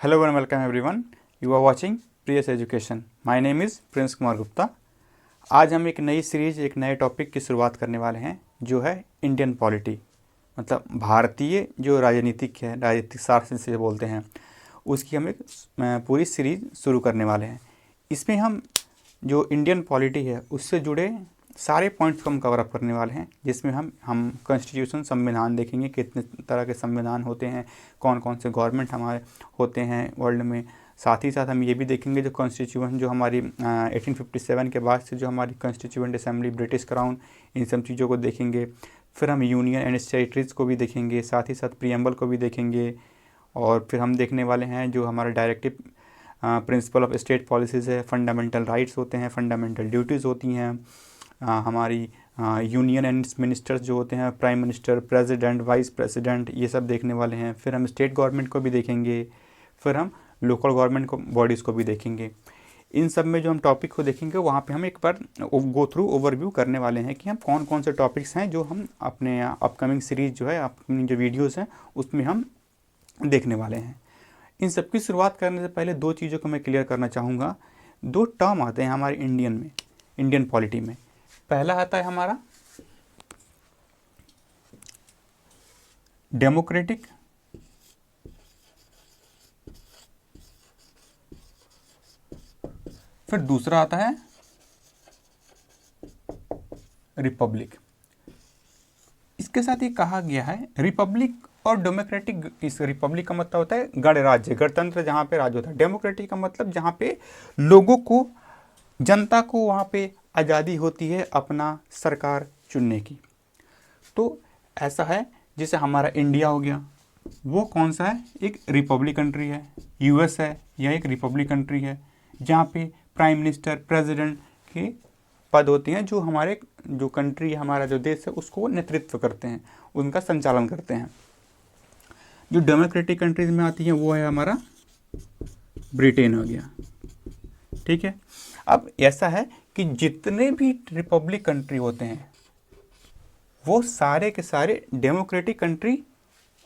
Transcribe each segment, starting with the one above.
Hello and welcome everyone. You are watching Priyas education. My name is Prince Kumar Gupta. आज हम एक नई सीरीज, एक नए टॉपिक की शुरुआत करने वाले हैं जो है इंडियन पॉलिटी, मतलब भारतीय जो राजनीतिक है, राजनीतिक शास्त्र जिसे बोलते हैं, उसकी हम एक पूरी सीरीज शुरू करने वाले हैं. इसमें हम जो इंडियन पॉलिटी है उससे जुड़े सारे पॉइंट्स को हम कवर अप करने वाले हैं, जिसमें हम कॉन्स्टिट्यूशन, संविधान देखेंगे, कितने तरह के संविधान होते हैं, कौन कौन से गवर्नमेंट हमारे होते हैं वर्ल्ड में. साथ ही साथ हम ये भी देखेंगे जो कॉन्स्टिट्यूशन जो हमारी 1857 के बाद से जो हमारी कॉन्स्टिट्यूएंट असेंबली, ब्रिटिश क्राउन, इन सब चीज़ों को देखेंगे. फिर हम यूनियन एंड टेरिटरीज को भी देखेंगे, साथ ही साथ प्रीएम्बल को भी देखेंगे. और फिर हम देखने वाले हैं जो हमारा directive principle of state policies है, फंडामेंटल राइट्स होते हैं, फंडामेंटल ड्यूटीज़ होती हैं, हमारी यूनियन एंड मिनिस्टर्स जो होते हैं, prime minister, president, vice president, ये सब देखने वाले हैं. फिर हम स्टेट गवर्नमेंट को भी देखेंगे, फिर हम लोकल गवर्नमेंट को बॉडीज़ को भी देखेंगे. इन सब में जो हम टॉपिक को देखेंगे वहाँ पे हम एक बार गो थ्रू ओवरव्यू करने वाले हैं कि हम कौन कौन से टॉपिक्स हैं जो हम अपने अपकमिंग सीरीज़ जो है, अपनी जो वीडियोज़ हैं उसमें हम देखने वाले हैं. इन सब की शुरुआत करने से पहले दो चीज़ों को मैं क्लियर करना चाहूँगा. दो टर्म आते हैं हमारे इंडियन पॉलिटी में. पहला आता है हमारा डेमोक्रेटिक, फिर दूसरा आता है रिपब्लिक. इसके साथ ये कहा गया है रिपब्लिक और डेमोक्रेटिक. इस रिपब्लिक का मतलब होता है गणराज्य, गणतंत्र, जहाँ पे राज्य होता है. डेमोक्रेटिक का मतलब जहाँ पे लोगों को, जनता को वहाँ पे आज़ादी होती है अपना सरकार चुनने की. तो ऐसा है जैसे हमारा इंडिया हो गया, वो कौन सा है, एक रिपब्लिक कंट्री है. यूएस है, यह एक रिपब्लिक कंट्री है जहाँ पे प्राइम मिनिस्टर, प्रेसिडेंट के पद होते हैं जो हमारे जो कंट्री, हमारा जो देश है उसको नेतृत्व करते हैं, उनका संचालन करते हैं. जो डेमोक्रेटिक कंट्रीज में आती है वो है हमारा ब्रिटेन हो गया. ठीक है. अब ऐसा है कि जितने भी रिपब्लिक कंट्री होते हैं वो सारे के सारे डेमोक्रेटिक कंट्री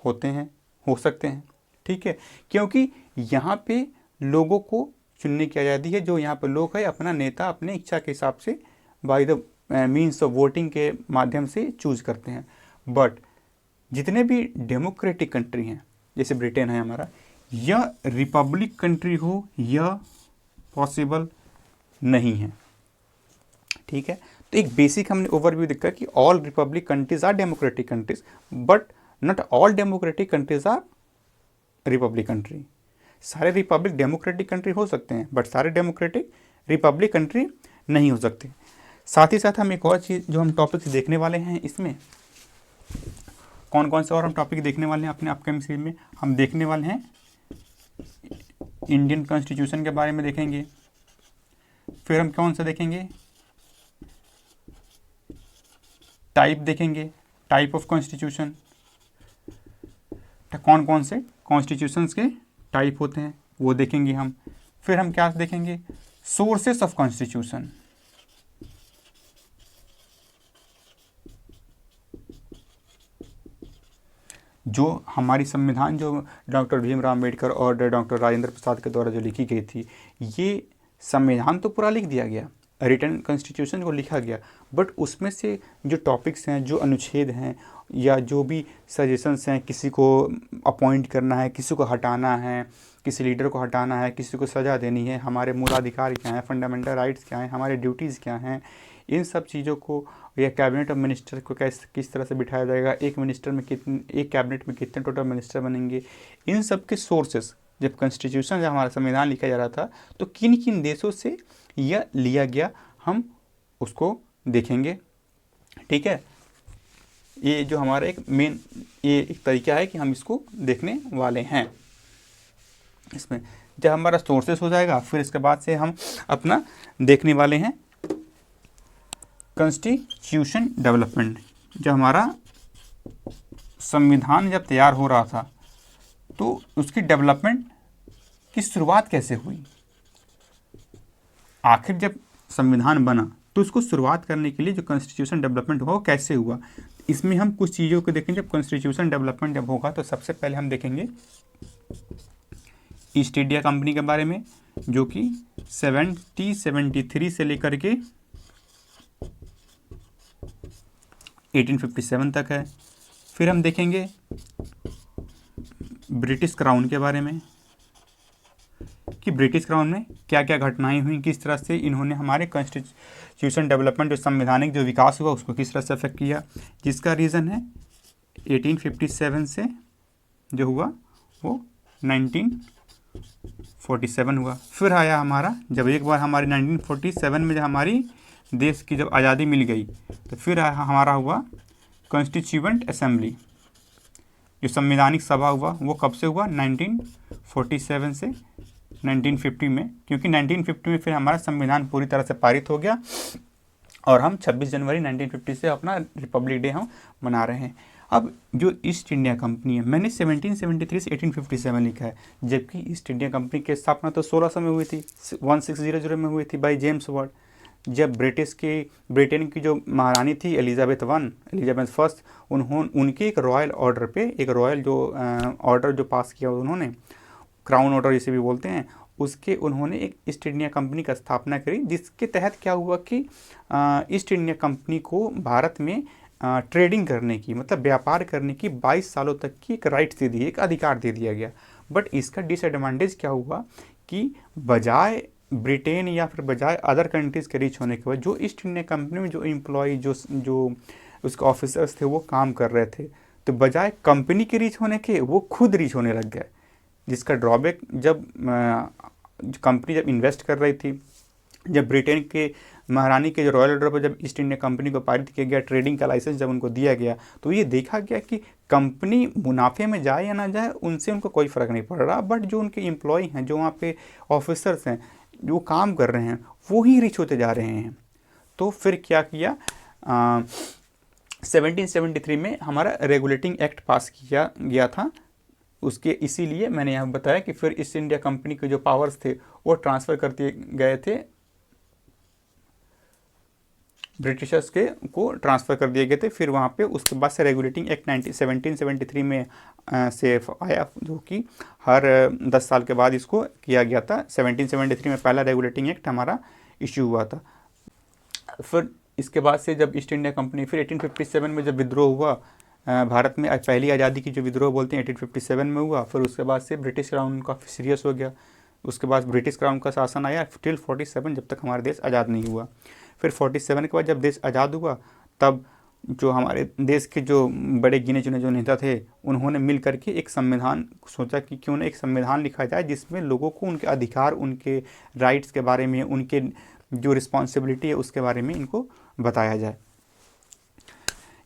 होते हैं, हो सकते हैं. ठीक है. क्योंकि यहाँ पे लोगों को चुनने की आज़ादी है. जो यहाँ पर लोग है अपना नेता अपने इच्छा के हिसाब से by the means of voting के माध्यम से चूज करते हैं. बट जितने भी डेमोक्रेटिक कंट्री हैं, जैसे ब्रिटेन है हमारा, यह रिपब्लिक कंट्री हो यह पॉसिबल नहीं है. ठीक है. तो एक बेसिक हमने ओवरव्यू देखा कि all republic countries are democratic countries, but not all democratic countries are republic country. सारे रिपब्लिक डेमोक्रेटिक कंट्री हो सकते हैं बट सारे डेमोक्रेटिक रिपब्लिक कंट्री नहीं हो सकते. साथ ही साथ हम एक और चीज़ जो हम टॉपिक्स देखने वाले हैं, इसमें कौन कौन से और हम टॉपिक देखने वाले हैं अपने अपकमिंग सीरीज में, हम देखने वाले हैं इंडियन कॉन्स्टिट्यूशन के बारे में देखेंगे. फिर हम कौन सा देखेंगे, टाइप देखेंगे, टाइप ऑफ कॉन्स्टिट्यूशन, कौन कौन से कॉन्स्टिट्यूशंस के टाइप होते हैं वो देखेंगे हम. फिर हम क्या देखेंगे, सोर्सेस ऑफ कॉन्स्टिट्यूशन. जो हमारी संविधान जो डॉक्टर भीमराव अम्बेडकर और डॉक्टर राजेंद्र प्रसाद के द्वारा जो लिखी गई थी, ये संविधान तो पूरा लिख दिया गया, रिटन कॉन्स्टिट्यूशन को लिखा गया, बट उसमें से जो टॉपिक्स हैं, जो अनुच्छेद हैं, या जो भी सजेशंस हैं, किसी को अपॉइंट करना है, किसी को हटाना है, किसी लीडर को हटाना है, किसी को सज़ा देनी है, हमारे मूल अधिकार क्या हैं, फंडामेंटल राइट्स क्या हैं, हमारे ड्यूटीज़ क्या हैं, इन सब चीज़ों को, या कैबिनेट ऑफ मिनिस्टर को किस तरह से बिठाया जाएगा, एक कैबिनेट में कितने टोटल मिनिस्टर बनेंगे, इन सब के सोर्सेस, जब कॉन्स्टिट्यूशन, जब हमारा संविधान लिखा जा रहा था तो किन किन देशों से यह लिया गया, हम उसको देखेंगे. ठीक है. ये जो हमारा एक मेन ये एक तरीका है कि हम इसको देखने वाले हैं. इसमें जब हमारा सोर्सेस हो जाएगा, फिर इसके बाद से हम अपना देखने वाले हैं कॉन्स्टिट्यूशन डेवलपमेंट. जब हमारा संविधान जब तैयार हो रहा था तो उसकी डेवलपमेंट की शुरुआत कैसे हुई. आखिर जब संविधान बना तो उसको शुरुआत करने के लिए जो कॉन्स्टिट्यूशन डेवलपमेंट हुआ वो कैसे हुआ, इसमें हम कुछ चीज़ों को देखेंगे. जब कॉन्स्टिट्यूशन डेवलपमेंट जब होगा तो सबसे पहले हम देखेंगे ईस्ट इंडिया कंपनी के बारे में, जो कि 1773 से लेकर के 1857 तक है। फिर हम देखेंगे ब्रिटिश क्राउन के बारे में कि ब्रिटिश क्राउन में क्या क्या घटनाएं हुई, किस तरह से इन्होंने हमारे कॉन्स्टिट्यूशन डेवलपमेंट, जो संवैधानिक जो विकास हुआ उसको किस तरह से अफेक्ट किया, जिसका रीज़न है 1857 से जो हुआ वो 1947 हुआ। फिर आया हमारा, जब एक बार हमारी 1947 में जब हमारी देश की जब आज़ादी मिल गई, तो फिर हमारा हुआ कॉन्स्टिट्यूएंट असेंबली, जो संवैधानिक सभा हुआ वो कब से हुआ, 1947 से 1950 में, क्योंकि 1950 में फिर हमारा संविधान पूरी तरह से पारित हो गया और हम 26 जनवरी 1950 से अपना रिपब्लिक डे हम मना रहे हैं। अब जो ईस्ट इंडिया कंपनी है, मैंने 1773 से 1857 लिखा है, जबकि ईस्ट इंडिया कंपनी की स्थापना तो 1600 में हुई थी, 1600 में हुई थी बाय जेम्स वार्ड, जब ब्रिटेन की जो महारानी थी एलिजाबेथ फर्स्ट, उनके एक रॉयल ऑर्डर पे, एक रॉयल जो ऑर्डर जो पास किया उन्होंने, क्राउन ऑर्डर जिसे भी बोलते हैं, उसके उन्होंने एक ईस्ट इंडिया कंपनी का स्थापना करी, जिसके तहत क्या हुआ कि ईस्ट इंडिया कंपनी को भारत में ट्रेडिंग करने की, मतलब व्यापार करने की 22 सालों तक की एक राइट दे दी, एक अधिकार दे दिया गया। बट इसका डिसएडवांटेज क्या हुआ कि बजाय ब्रिटेन या फिर बजाय अदर कंट्रीज़ के रीच होने के बाद, जो ईस्ट इंडिया कंपनी में जो एम्प्लॉय जो उसके ऑफिसर्स थे वो काम कर रहे थे, तो बजाय कंपनी के रीच होने के वो खुद रीच होने लग गए, जिसका ड्रॉबैक जब कंपनी जब इन्वेस्ट कर रही थी, जब ब्रिटेन के महारानी के जो रॉयल ऑर्डर पर जब ईस्ट इंडिया कंपनी को पारित किया गया, ट्रेडिंग का लाइसेंस जब उनको दिया गया, तो ये देखा गया कि कंपनी मुनाफे में जाए या ना जाए उनसे उनको कोई फ़र्क नहीं पड़ रहा, बट जो उनके एम्प्लॉय हैं, जो वहाँ पे ऑफिसर्स हैं, जो काम कर रहे हैं, वो ही रिच होते जा रहे हैं। तो फिर क्या किया, 1773 में हमारा रेगुलेटिंग एक्ट पास किया गया था, उसके इसीलिए मैंने यहाँ बताया कि फिर ईस्ट इंडिया कंपनी के जो पावर्स थे वो ट्रांसफ़र कर दिए गए थे, ब्रिटिशर्स को ट्रांसफ़र कर दिए गए थे। फिर वहाँ पे उसके बाद से रेगुलेटिंग एक्ट 1773 में से आया, जो कि हर 10 साल के बाद इसको किया गया था। 1773 में पहला रेगुलेटिंग एक्ट हमारा इशू हुआ था। फिर इसके बाद से जब ईस्ट इंडिया कंपनी, फिर 1857 में जब विद्रोह हुआ भारत में, पहली आज़ादी की जो विद्रोह बोलते हैं 1857 में हुआ, फिर उसके बाद से ब्रिटिश क्राउन काफ़ी सीरियस हो गया। उसके बाद ब्रिटिश क्राउन का शासन आया टिल 47, जब तक हमारा देश आज़ाद नहीं हुआ। फिर 47 के बाद जब देश आज़ाद हुआ, तब जो हमारे देश के जो बड़े गिने चुने जो नेता थे, उन्होंने मिल करके एक संविधान सोचा कि क्यों ना एक संविधान लिखा जाए जिसमें लोगों को उनके अधिकार, उनके राइट्स के बारे में, उनके जो रिस्पॉन्सिबिलिटी है उसके बारे में इनको बताया जाए।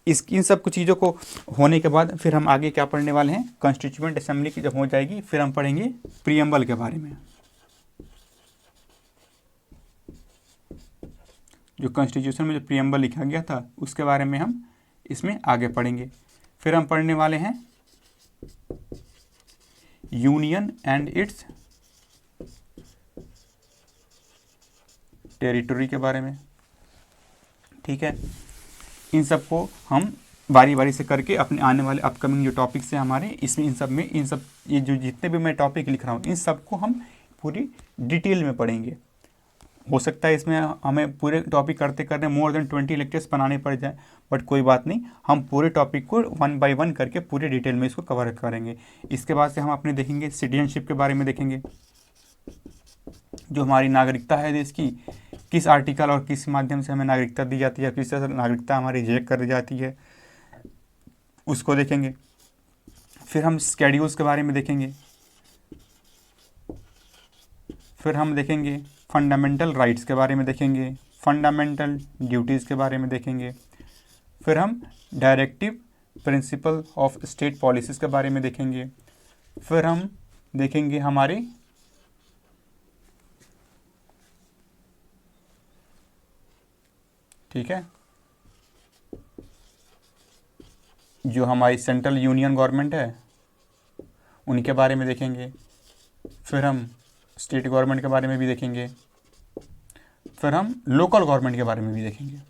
इन सब कुछ चीज़ों को होने के बाद फिर हम आगे क्या पढ़ने वाले हैं, कॉन्स्टिट्यूएंट असेंबली की जब हो जाएगी, फिर हम पढ़ेंगे प्रीएम्बल के बारे में। जो कॉन्स्टिट्यूशन में जो प्रीएम्बल लिखा गया था उसके बारे में हम इसमें आगे पढ़ेंगे। फिर हम पढ़ने वाले हैं यूनियन एंड इट्स टेरिटरी के बारे में। ठीक है, इन सब को हम बारी बारी से करके अपने आने वाले अपकमिंग जो टॉपिक्स हैं हमारे, इसमें इन सब ये जो जितने भी मैं टॉपिक लिख रहा हूँ, इन सब को हम पूरी डिटेल में पढ़ेंगे। हो सकता है इसमें हमें पूरे टॉपिक करते करते मोर देन 20 लेक्चर्स बनाने पड़ जाए, बट कोई बात नहीं, हम पूरे टॉपिक को 1 बाय 1 करके पूरे डिटेल में इसको कवर करेंगे। इसके बाद से हम अपने देखेंगे सिटीजनशिप के बारे में, देखेंगे जो हमारी नागरिकता है देश की, किस आर्टिकल और किस माध्यम से हमें नागरिकता दी जाती है, किस तरह से नागरिकता हमारी रिजेक्ट कर दी जाती है, उसको देखेंगे। फिर हम स्केड्यूल्स के बारे में देखेंगे। फिर हम देखेंगे फंडामेंटल राइट्स के बारे में देखेंगे, फंडामेंटल ड्यूटीज़ के बारे में देखेंगे। फिर हम directive principle of state policies के बारे में देखेंगे। फिर हम देखेंगे हमारे ठीक है, जो हमारी सेंट्रल यूनियन गवर्नमेंट है उनके बारे में देखेंगे। फिर हम स्टेट गवर्नमेंट के बारे में भी देखेंगे। फिर हम लोकल गवर्नमेंट के बारे में भी देखेंगे।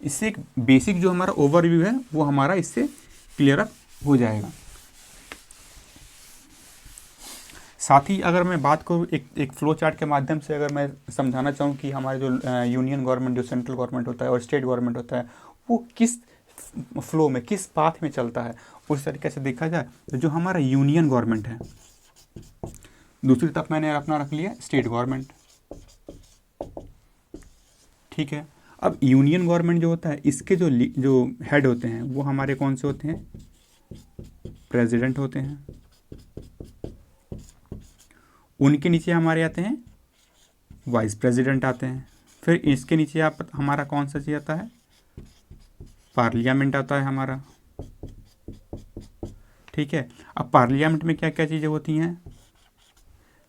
इससे एक बेसिक जो हमारा ओवरव्यू है वो हमारा इससे क्लियर अप हो जाएगा। साथ ही अगर मैं बात करूँ एक फ्लो चार्ट के माध्यम से, अगर मैं समझाना चाहूँ कि हमारे जो यूनियन गवर्नमेंट, जो सेंट्रल गवर्नमेंट होता है और स्टेट गवर्नमेंट होता है, वो किस फ्लो में, किस पाथ में चलता है, उस तरीके से देखा जाए तो जो हमारा यूनियन गवर्नमेंट है, दूसरी तरफ मैंने अपना रख लिया स्टेट गवर्नमेंट। ठीक है, अब यूनियन गवर्नमेंट जो होता है, इसके जो हेड होते हैं वो हमारे कौन से होते हैं, प्रेसिडेंट होते हैं। उनके नीचे हमारे आते हैं वाइस प्रेसिडेंट आते हैं। फिर इसके नीचे हमारा कौन सा चीज आता है, पार्लियामेंट आता है हमारा। ठीक है, अब पार्लियामेंट में क्या क्या चीज़ें होती हैं,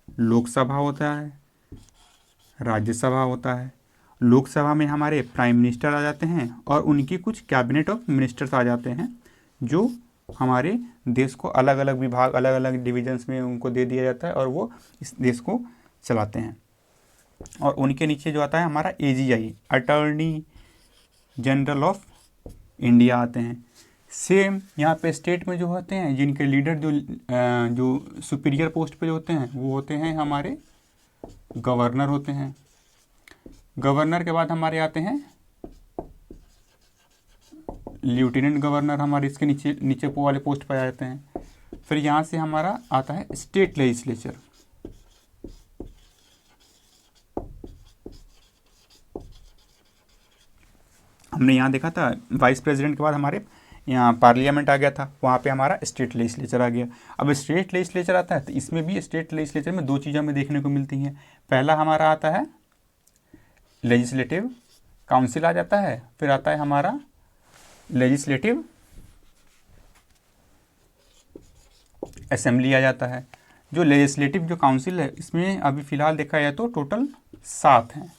लोकसभा होता है, राज्यसभा होता है। लोकसभा में हमारे प्राइम मिनिस्टर आ जाते हैं और उनकी कुछ कैबिनेट ऑफ मिनिस्टर्स आ जाते हैं, जो हमारे देश को अलग अलग विभाग, अलग अलग डिविजन्स में उनको दे दिया जाता है और वो इस देश को चलाते हैं। और उनके नीचे जो आता है हमारा AGI, attorney general of India आते हैं। सेम यहाँ पे स्टेट में जो होते हैं, जिनके लीडर जो सुपीरियर पोस्ट पे जो होते हैं, वो होते हैं हमारे गवर्नर होते हैं। गवर्नर के बाद हमारे आते हैं लेफ्टिनेंट गवर्नर, हमारे इसके नीचे वाले पोस्ट पर आ जाते हैं। फिर यहाँ से हमारा आता है स्टेट लेजिस्लेचर। हमने यहाँ देखा था वाइस प्रेसिडेंट के बाद हमारे यहाँ पार्लियामेंट आ गया था, वहाँ पे हमारा स्टेट लेजिस्लेचर आ गया। अब स्टेट लेजिस्लेचर आता है तो इसमें भी स्टेट लेजिस्लेचर में दो चीज़ें हमें देखने को मिलती हैं। पहला हमारा आता है लेजिस्लेटिव काउंसिल आ जाता है, फिर आता है हमारा लेजिस्लेटिव असेंबली आ जाता है। जो लेजिस्लेटिव जो काउंसिल है, इसमें अभी फ़िलहाल देखा जाए तो टोटल 7 हैं।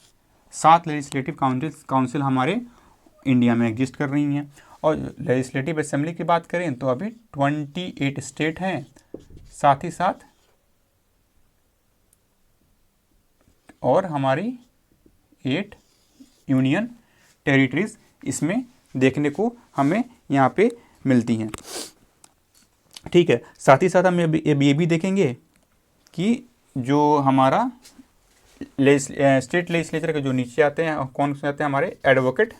7 लेजिस्लेटिव काउंसिल हमारे इंडिया में एग्जिस्ट कर रही हैं। और लेजिस्लेटिव असेंबली की बात करें तो अभी 28 स्टेट हैं, साथ ही साथ और हमारी 8 यूनियन टेरिटरीज इसमें देखने को हमें यहाँ पे मिलती हैं। ठीक है, साथ ही साथ हम ये भी देखेंगे कि जो हमारा स्टेट लेजिस्लेचर के जो नीचे आते हैं, कौन से आते हैं, हमारे एडवोकेट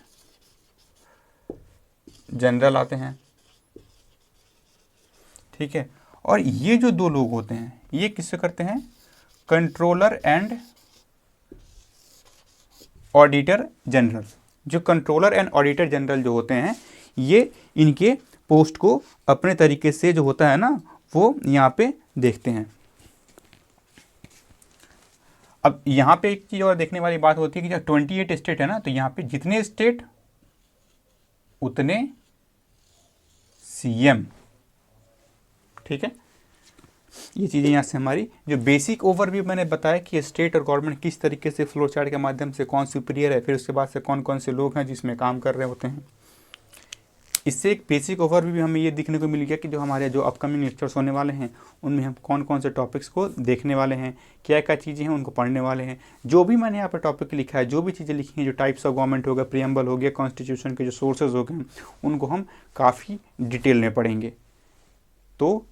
जनरल आते हैं। ठीक है, और ये जो दो लोग होते हैं, ये किससे करते हैं, कंट्रोलर एंड ऑडिटर जनरल। जो कंट्रोलर एंड ऑडिटर जनरल जो होते हैं, ये इनके पोस्ट को अपने तरीके से जो होता है ना, वो यहाँ पे देखते हैं। अब यहाँ पे एक चीज़ और देखने वाली बात होती है कि जब 28 स्टेट है ना, तो यहाँ पे जितने स्टेट उतने CM। ठीक है, ये चीज़ें यहाँ से हमारी जो बेसिक ओवरव्यू मैंने बताया कि स्टेट और गवर्नमेंट किस तरीके से फ्लो चार्ट के माध्यम से कौन सुपीरियर है, फिर उसके बाद से कौन कौन से लोग हैं जिसमें काम कर रहे होते हैं। इससे एक बेसिक ओवरव्यू भी हमें ये दिखने को मिल गया कि जो हमारे जो अपकमिंग लेक्चर्स होने वाले हैं, उनमें हम कौन कौन से टॉपिक्स को देखने वाले हैं, क्या क्या चीज़ें हैं उनको पढ़ने वाले हैं। जो भी मैंने यहाँ पर टॉपिक लिखा है, जो भी चीज़ें लिखी हैं, जो टाइप्स ऑफ गवर्नमेंट हो गया, प्रीएम्बल हो गया, कॉन्स्टिट्यूशन के जो सोर्सेज हो गए, उनको हम काफ़ी डिटेल में पढ़ेंगे। तो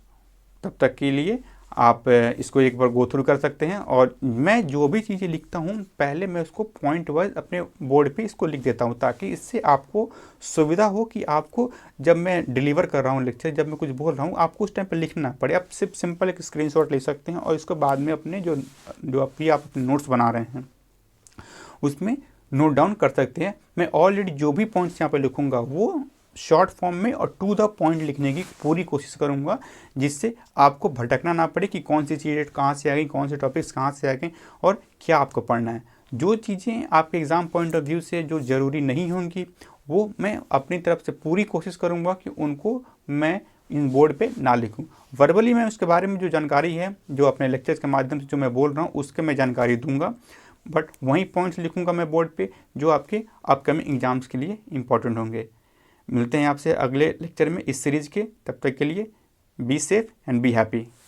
तब तक के लिए आप इसको एक बार गो थ्रू कर सकते हैं। और मैं जो भी चीज़ें लिखता हूँ, पहले मैं उसको पॉइंट वाइज अपने बोर्ड पे इसको लिख देता हूँ, ताकि इससे आपको सुविधा हो कि आपको जब मैं डिलीवर कर रहा हूँ लेक्चर, जब मैं कुछ बोल रहा हूँ, आपको उस टाइम पे लिखना ना पड़े। आप सिर्फ सिंपल एक स्क्रीनशॉट ले सकते हैं और इसको बाद में अपने जो आप अपने नोट्स बना रहे हैं उसमें नोट डाउन कर सकते हैं। मैं ऑलरेडी जो भी पॉइंट्स यहाँ पर लिखूँगा वो शॉर्ट फॉर्म में और टू द पॉइंट लिखने की पूरी कोशिश करूंगा, जिससे आपको भटकना ना पड़े कि कौन सी चीज़ें कहाँ से आ गई, कौन से टॉपिक्स कहाँ से आ गए और क्या आपको पढ़ना है। जो चीज़ें आपके एग्ज़ाम पॉइंट ऑफ व्यू से जो ज़रूरी नहीं होंगी, वो मैं अपनी तरफ से पूरी कोशिश करूँगा कि उनको मैं इन बोर्ड पे ना लिखूँ। वर्बली मैं उसके बारे में जो जानकारी है, जो अपने लेक्चर्स के माध्यम से जो मैं बोल रहा हूँ, उसके मैं जानकारी दूँगा, बट वहीं पॉइंट्स लिखूँगा मैं बोर्ड पे जो आपके अपकमिंग एग्ज़ाम्स के लिए इंपॉर्टेंट होंगे। मिलते हैं आपसे अगले लेक्चर में इस सीरीज़ के। तब तक के लिए be safe and be happy.